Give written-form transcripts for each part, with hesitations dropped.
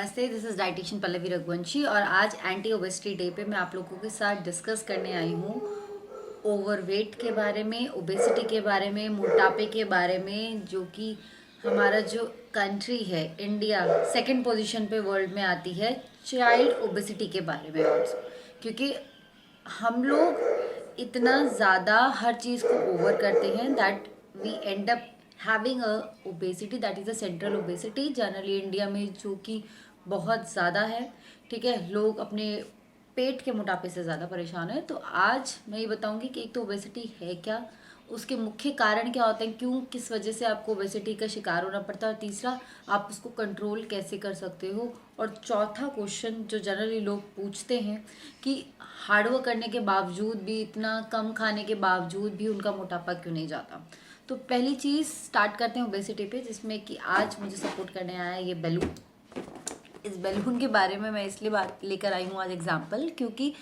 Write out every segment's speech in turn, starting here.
नमस्ते, this is dietitian Pallavi Raghuvanshi और आज एंटी ओबेसिटी डे पे मैं आप लोगों के साथ डिस्कस करने आई हूँ ओवरवेट के बारे में, ओबेसिटी के बारे में, मोटापे के बारे में, जो कि हमारा जो कंट्री है इंडिया सेकंड पोजीशन पे वर्ल्ड में आती है चाइल्ड ओबेसिटी के बारे में ऑल्सो, क्योंकि हम लोग इतना ज़्यादा हर चीज़ को ओवर करते हैं that we end up having a obesity that is a central obesity generally India में, जो कि बहुत ज़्यादा है। ठीक है, लोग अपने पेट के मोटापे से ज़्यादा परेशान है। तो आज मैं ये बताऊंगी कि एक तो ओबेसिटी है क्या, उसके मुख्य कारण क्या होते हैं, क्यों किस वजह से आपको ओबेसिटी का शिकार होना पड़ता है, और तीसरा आप उसको कंट्रोल कैसे कर सकते हो, और चौथा क्वेश्चन जो जनरली लोग पूछते हैं कि हार्डवर्क करने के बावजूद भी, इतना कम खाने के बावजूद भी उनका मोटापा क्यों नहीं जाता। तो पहली चीज़ स्टार्ट करते हैं ओबेसिटी पे, जिसमें कि आज मुझे सपोर्ट करने आया है ये बैलून। इस बैलून के बारे में मैं इसलिए बात लेकर आई हूँ आज एग्जाम्पल, क्योंकि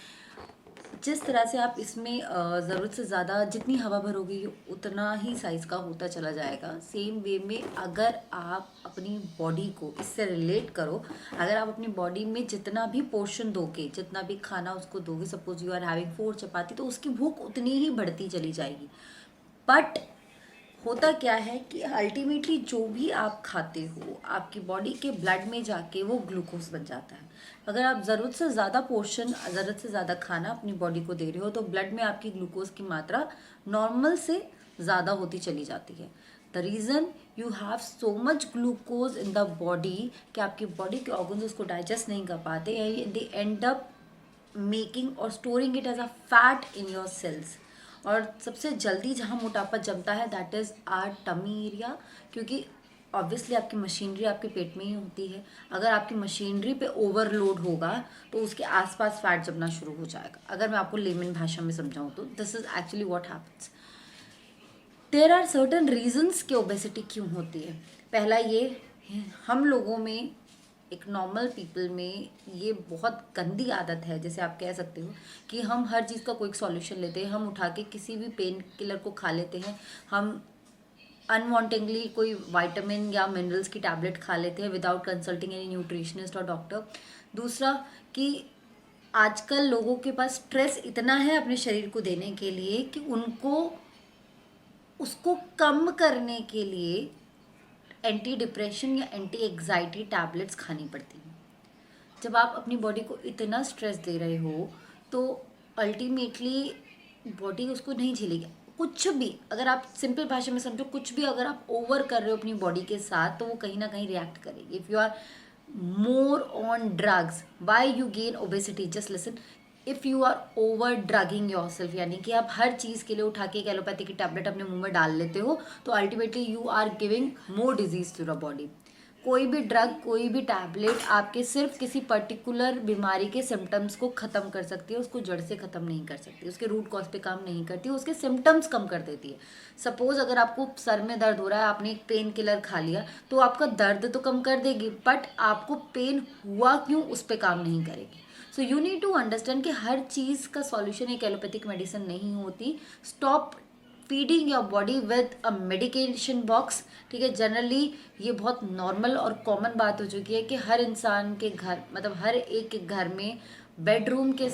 जिस तरह से आप इसमें ज़रूरत से ज़्यादा जितनी हवा भरोगे उतना ही साइज़ का होता चला जाएगा। सेम वे में अगर आप अपनी बॉडी को इससे रिलेट करो, अगर आप अपनी बॉडी में जितना भी पोर्शन दोगे, जितना भी खाना उसको दोगे, सपोज यू आर हैविंग 4 चपाती, तो उसकी भूख उतनी ही बढ़ती चली जाएगी। बट होता क्या है कि अल्टीमेटली जो भी आप खाते हो आपकी बॉडी के ब्लड में जाके वो ग्लूकोज बन जाता है। अगर आप ज़रूरत से ज़्यादा पोर्शन, ज़रूरत से ज़्यादा खाना अपनी बॉडी को दे रहे हो, तो ब्लड में आपकी ग्लूकोज की मात्रा नॉर्मल से ज़्यादा होती चली जाती है। The reason you have so much glucose in the body कि आपकी बॉडी के ऑर्गन्स उसको डाइजेस्ट नहीं कर पाते, दे एंड अप मेकिंग और storing it as a fat in your cells. और सबसे जल्दी जहाँ मोटापा जमता है that is our tummy area, क्योंकि ऑब्वियसली आपकी मशीनरी आपके पेट में ही होती है। अगर आपकी मशीनरी पे ओवरलोड होगा तो उसके आसपास फैट जमना शुरू हो जाएगा। अगर मैं आपको लेमन भाषा में समझाऊँ तो this is actually what happens. There are certain reasons कि ओबेसिटी क्यों होती है। पहला ये, हम लोगों में, एक नॉर्मल पीपल में ये बहुत गंदी आदत है, जैसे आप कह सकते हो कि हम हर चीज़ का कोई सॉल्यूशन लेते हैं। हम उठा के किसी भी पेन किलर को खा लेते हैं, हम अनवांटेडली कोई विटामिन या मिनरल्स की टैबलेट खा लेते हैं विदाउट कंसल्टिंग एनी न्यूट्रिशनिस्ट और डॉक्टर। दूसरा कि आजकल लोगों के पास स्ट्रेस इतना है अपने शरीर को देने के लिए कि उनको उसको कम करने के लिए एंटी डिप्रेशन या एंटी एग्जाइटी टैबलेट्स खानी पड़ती हैं। जब आप अपनी बॉडी को इतना स्ट्रेस दे रहे हो तो अल्टीमेटली बॉडी उसको नहीं झेलेगी। कुछ भी, अगर आप सिंपल भाषा में समझो, कुछ भी अगर आप ओवर कर रहे हो अपनी बॉडी के साथ तो वो कहीं ना कहीं रिएक्ट करेगी। If you are more on drugs, why you gain obesity, just listen. If you are over drugging yourself, यानी कि आप हर चीज़ के लिए उठा के एक एलोपैथी की टैबलेट अपने मुंह में डाल लेते हो, तो ultimately you are giving more disease to the body. कोई भी ड्रग, कोई भी टैबलेट आपके सिर्फ किसी पर्टिकुलर बीमारी के सिम्टम्स को ख़त्म कर सकती है, उसको जड़ से ख़त्म नहीं कर सकती, उसके रूट कॉज पे काम नहीं करती, उसके सिम्टम्स कम कर देती है। सपोज अगर आपको सर में दर्द हो रहा है, आपने एक पेन किलर खा लिया तो आपका दर्द तो कम कर देगी, बट आपको पेन हुआ क्यों उस पर काम नहीं करेगी। So you need to understand कि हर चीज़ का सॉल्यूशन एक एलोपैथिक मेडिसिन नहीं होती। Stop feeding your body with a medication box. ठीक है, जनरली ये बहुत नॉर्मल और कॉमन बात हो चुकी है कि हर इंसान के घर, मतलब हर एक के घर में बेडरूम के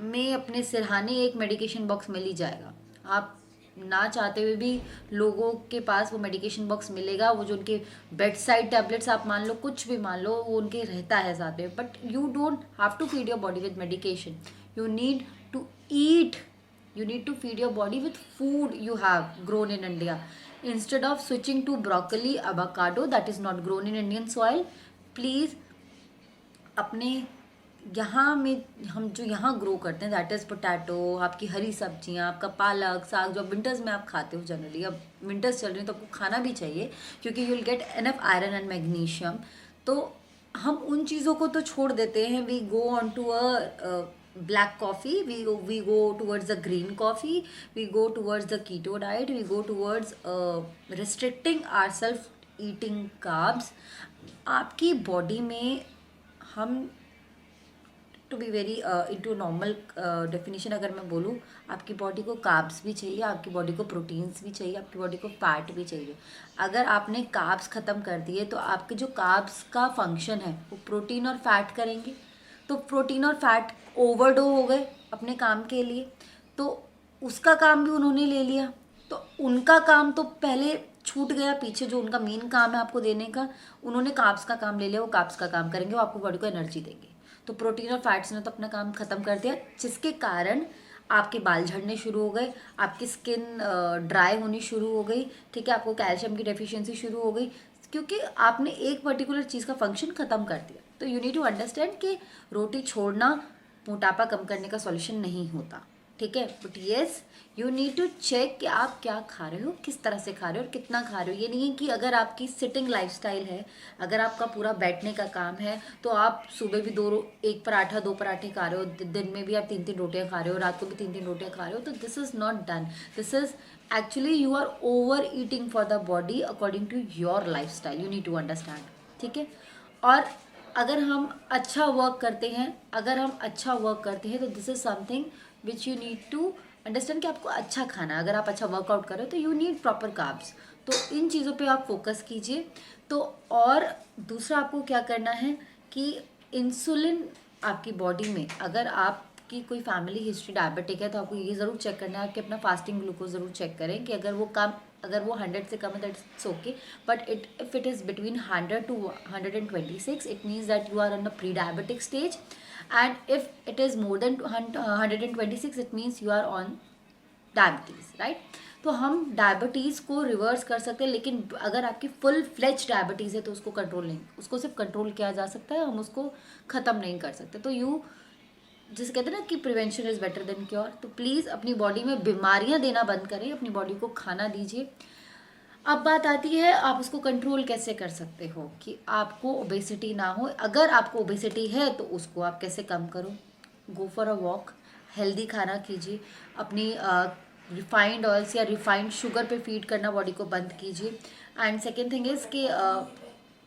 में अपने सिरहाने एक मेडिकेशन बॉक्स मिल ही जाएगा। आप ना चाहते हुए भी लोगों के पास वो मेडिकेशन बॉक्स मिलेगा। वो जो उनके बेड साइड टैबलेट्स आप मान लो, कुछ भी मान लो, वो उनके रहता है साथ में। But you don't have to feed your body with medication, you need to eat, you need to feed your body with food you have grown in India. Instead of switching to broccoli, avocado that is not grown in Indian soil, please अपने यहाँ में हम जो यहाँ grow करते हैं that is potato, आपकी हरी सब्जियाँ, आपका पालक साग, जो विंटर्स में आप खाते हो जनरली, अब विंटर्स चल रही हैं तो आपको खाना भी चाहिए क्योंकि you will get enough iron and magnesium. तो हम उन चीज़ों को तो छोड़ देते हैं, we go on to a black coffee, we go towards the green coffee, we go towards the keto diet, we go towards restricting ourselves eating carbs। आपकी बॉडी में हम to be very into normal definition अगर मैं बोलूँ, आपकी body को carbs भी चाहिए, आपकी बॉडी को प्रोटीन्स भी चाहिए, आपकी बॉडी को फैट भी चाहिए। अगर आपने कार्ब्स ख़त्म कर दिए तो आपके जो कार्ब्स का फंक्शन है वो प्रोटीन और फैट करेंगे। तो प्रोटीन और फैट ओवरडो हो गए अपने काम के लिए, तो उसका काम भी उन्होंने ले लिया। तो उनका काम तो पहले छूट गया पीछे, जो उनका मेन काम है आपको देने का, उन्होंने कार्ब्स का काम ले लिया। वो कार्ब्स का काम करेंगे, वो आपको बॉडी को एनर्जी देंगे। तो प्रोटीन और फैट्स ने तो अपना काम खत्म कर दिया, जिसके कारण आपके बाल झड़ने शुरू हो गए, आपकी स्किन ड्राई होनी शुरू हो गई, ठीक है, आपको कैल्शियम की डेफिशिएंसी शुरू हो गई, क्योंकि आपने एक पर्टिकुलर चीज़ का फंक्शन खत्म कर दिया। तो यू नीड टू अंडरस्टैंड कि रोटी छोड़ना मोटापा कम करने का सॉल्यूशन नहीं होता, ठीक है। But yes, you need to check कि आप क्या खा रहे हो, किस तरह से खा रहे हो और कितना खा रहे हो। ये नहीं है कि अगर आपकी सिटिंग लाइफस्टाइल है, अगर आपका पूरा बैठने का काम है, तो आप सुबह भी एक पराठा 2 पराठे खा रहे हो, दिन में भी आप 3-3 रोटियां खा रहे हो, रात को भी 3-3 रोटियां खा रहे हो, तो this is not done. This is actually you are overeating for the body according to your lifestyle. You need to understand, ठीक है। और अगर हम अच्छा वर्क करते हैं, तो this is something which you need to understand कि आपको अच्छा खाना। अगर आप अच्छा वर्कआउट कर रहे हो तो यू नीड प्रॉपर कार्ब्स। तो इन चीज़ों पे आप फोकस कीजिए। तो और दूसरा आपको क्या करना है कि इंसुलिन आपकी बॉडी में, अगर आपकी कोई फैमिली हिस्ट्री डायबिटिक है तो आपको ये ज़रूर चेक करना है कि अपना फास्टिंग ग्लूकोज ज़रूर चेक करें कि अगर वो 100 से कम है that it's okay, but if it is between 100 to 126 it means that you are on a prediabetic stage, and if it is more than 126 it means you are on diabetes, right. तो हम diabetes को reverse कर सकते हैं, लेकिन अगर आपकी full fledge diabetes है तो उसको कंट्रोल नहीं, उसको सिर्फ कंट्रोल किया जा सकता है, हम उसको ख़त्म नहीं कर सकते। तो जिसे कहते हैं ना कि prevention is better than cure. तो प्लीज़ अपनी बॉडी में बीमारियां देना बंद करें, अपनी बॉडी को खाना दीजिए। अब बात आती है आप उसको कंट्रोल कैसे कर सकते हो कि आपको ओबेसिटी ना हो। अगर आपको ओबेसिटी है तो उसको आप कैसे कम करो। Go for a walk, healthy खाना कीजिए, अपनी रिफाइंड ऑयल्स या रिफाइंड शुगर पे फीड करना बॉडी को बंद कीजिए। एंड सेकेंड थिंग इज़ कि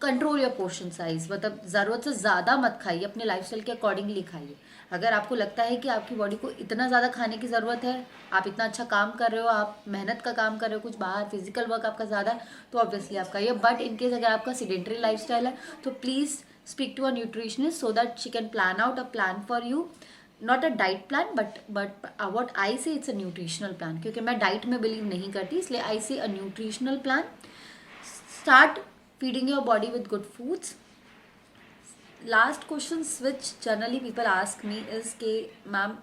कंट्रोल योर पोर्शन साइज, मतलब ज़रूरत से ज़्यादा मत खाइए, अपने लाइफस्टाइल के अकॉर्डिंगली खाइए। अगर आपको लगता है कि आपकी बॉडी को इतना ज़्यादा खाने की ज़रूरत है, आप इतना अच्छा काम कर रहे हो, आप मेहनत का काम कर रहे हो, कुछ बाहर फिजिकल वर्क आपका ज़्यादा है, तो ऑब्वियसली आप खाइए। बट इनकेस अगर आपका सीडेंटरी लाइफस्टाइल है तो please speak to a nutritionist so that she can plan out a plan for you, not a diet plan but what I say it's a nutritional plan, क्योंकि मैं diet में believe नहीं करती, इसलिए आई से अ nutritional plan. Start feeding your body with good foods. Last questions which generally people ask me is कि ma'am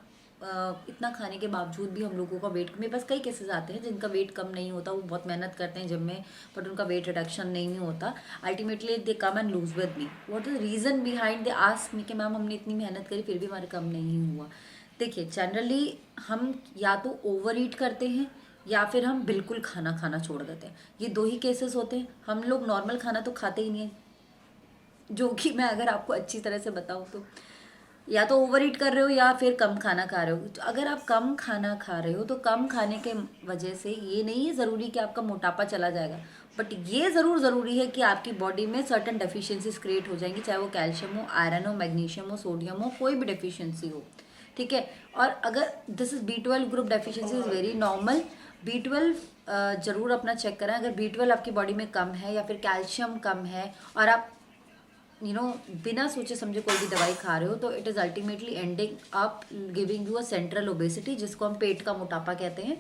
इतना खाने के बावजूद भी हम लोगों का वेट, मेरे पास कई केसेस आते हैं जिनका वेट कम नहीं होता, वो बहुत मेहनत करते हैं जिम में बट उनका वेट रिडक्शन नहीं होता। Ultimately they come and lose with me, what is reason behind, they ask me कि मैम हमने इतनी मेहनत करी फिर भी हमारे कम नहीं हुआ। देखिए, जनरली हम या तो ओवर ईट करते हैं या फिर हम बिल्कुल खाना छोड़ देते हैं। ये 2 ही केसेस होते हैं। हम लोग नॉर्मल खाना तो खाते ही नहीं है, जो कि मैं अगर आपको अच्छी तरह से बताऊँ तो या तो ओवर ईट कर रहे हो या फिर कम खाना खा रहे हो। तो अगर आप कम खाना खा रहे हो तो कम खाने के वजह से ये नहीं है ज़रूरी कि आपका मोटापा चला जाएगा, बट ये ज़रूरी है कि आपकी बॉडी में सर्टन डेफिशिएंसीज क्रिएट हो जाएंगी, चाहे वो कैल्शियम हो, आयरन हो, मैग्नीशियम हो, सोडियम हो, कोई भी डेफिशिएंसी हो, ठीक है। और अगर this is B12 group deficiency is very normal. B12 ज़रूर अपना चेक करें। अगर B12 आपकी बॉडी में कम है या फिर कैल्शियम कम है और आप बिना सोचे समझे कोई भी दवाई खा रहे हो, तो it is ultimately ending up giving you a central obesity, जिसको हम पेट का मोटापा कहते हैं।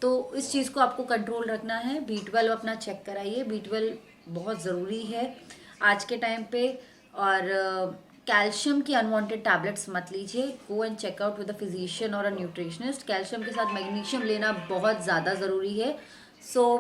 तो इस चीज़ को आपको कंट्रोल रखना है। B12 अपना चेक कराइए, B12 बहुत ज़रूरी है आज के टाइम पे। और कैल्शियम की अनवांटेड टैबलेट्स मत लीजिए, go and check out with a physician और अ न्यूट्रिशनिस्ट। कैल्शियम के साथ मैग्नीशियम लेना बहुत ज़्यादा ज़रूरी है। So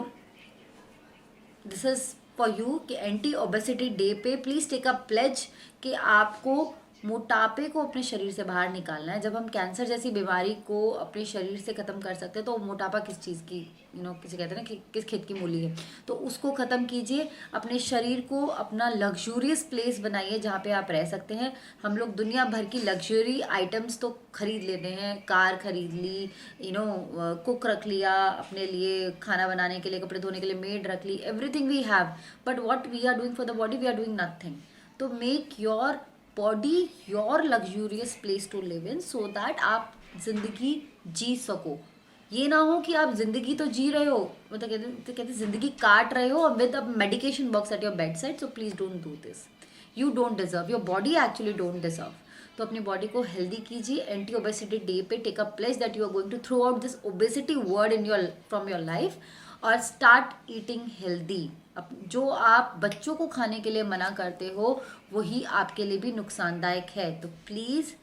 this is for you कि एंटी ओबेसिटी डे पे प्लीज़ टेक अ प्लेज कि आपको मोटापे को अपने शरीर से बाहर निकालना है। जब हम कैंसर जैसी बीमारी को अपने शरीर से ख़त्म कर सकते हैं तो मोटापा किस चीज़ की किसे कहते हैं ना कि किस खेत की मूली है, तो उसको ख़त्म कीजिए। अपने शरीर को अपना लग्जूरियस प्लेस बनाइए जहाँ पे आप रह सकते हैं। हम लोग दुनिया भर की लग्जरी आइटम्स तो खरीद लेते हैं, कार खरीद ली, कुक रख लिया अपने लिए, खाना बनाने के लिए, कपड़े धोने के लिए मेड रख ली, everything we have, but what we are doing for the body, we are doing nothing. तो make your body your luxurious place to live in, so that आप जिंदगी जी सको। ये ना हो कि आप जिंदगी तो जी रहे हो, मतलब कहते जिंदगी काट रहे हो with a medication box at your bedside. So please don't do this, you don't deserve, your body actually don't deserve. तो अपनी बॉडी को हेल्दी कीजिए। एंटी ओबेसिटी डे पे take a place that you are going to throw out this obesity word in your from your life और start eating healthy. अब जो आप बच्चों को खाने के लिए मना करते हो वही आपके लिए भी नुकसानदायक है। तो प्लीज़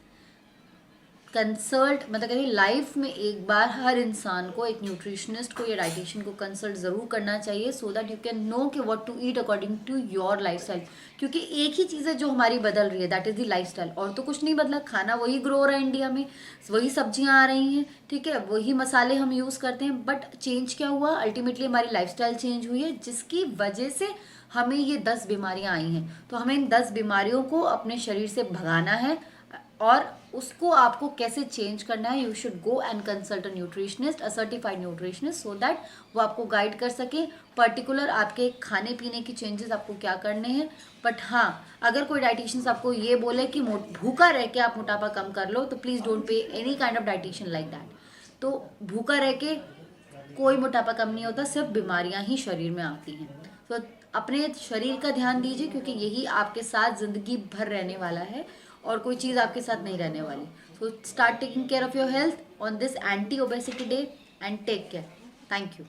कंसल्ट, मतलब कहीं लाइफ में एक बार हर इंसान को एक न्यूट्रिशनिस्ट को या डाइटिशियन को कंसल्ट ज़रूर करना चाहिए, so that you can know कि what to eat according to your lifestyle. क्योंकि एक ही चीज़ है जो हमारी बदल रही है, दैट इज़ द लाइफस्टाइल। और तो कुछ नहीं बदला, खाना वही ग्रो हो रहा है इंडिया में, वही सब्जियां आ रही हैं, ठीक है, वही मसाले हम यूज़ करते हैं। बट चेंज क्या हुआ, अल्टीमेटली हमारी लाइफस्टाइल चेंज हुई है, जिसकी वजह से हमें ये 10 बीमारियां आई हैं। तो हमें इन 10 बीमारियों को अपने शरीर से भगाना है और उसको आपको कैसे चेंज करना है। You should go and consult a nutritionist, a certified nutritionist, so that वो आपको गाइड कर सके पर्टिकुलर आपके खाने पीने की चेंजेस आपको क्या करने हैं। बट हाँ, अगर कोई डाइटिशियंस आपको ये बोले कि भूखा रह के आप मोटापा कम कर लो, तो please don't pay any kind of dietitian like that. तो भूखा रह के कोई मोटापा कम नहीं होता, सिर्फ बीमारियां ही शरीर में आती हैं। तो अपने शरीर का ध्यान दीजिए, क्योंकि यही आपके साथ जिंदगी भर रहने वाला है और कोई चीज़ आपके साथ नहीं रहने वाली। So start taking care of your health on this anti obesity day and take care. Thank you.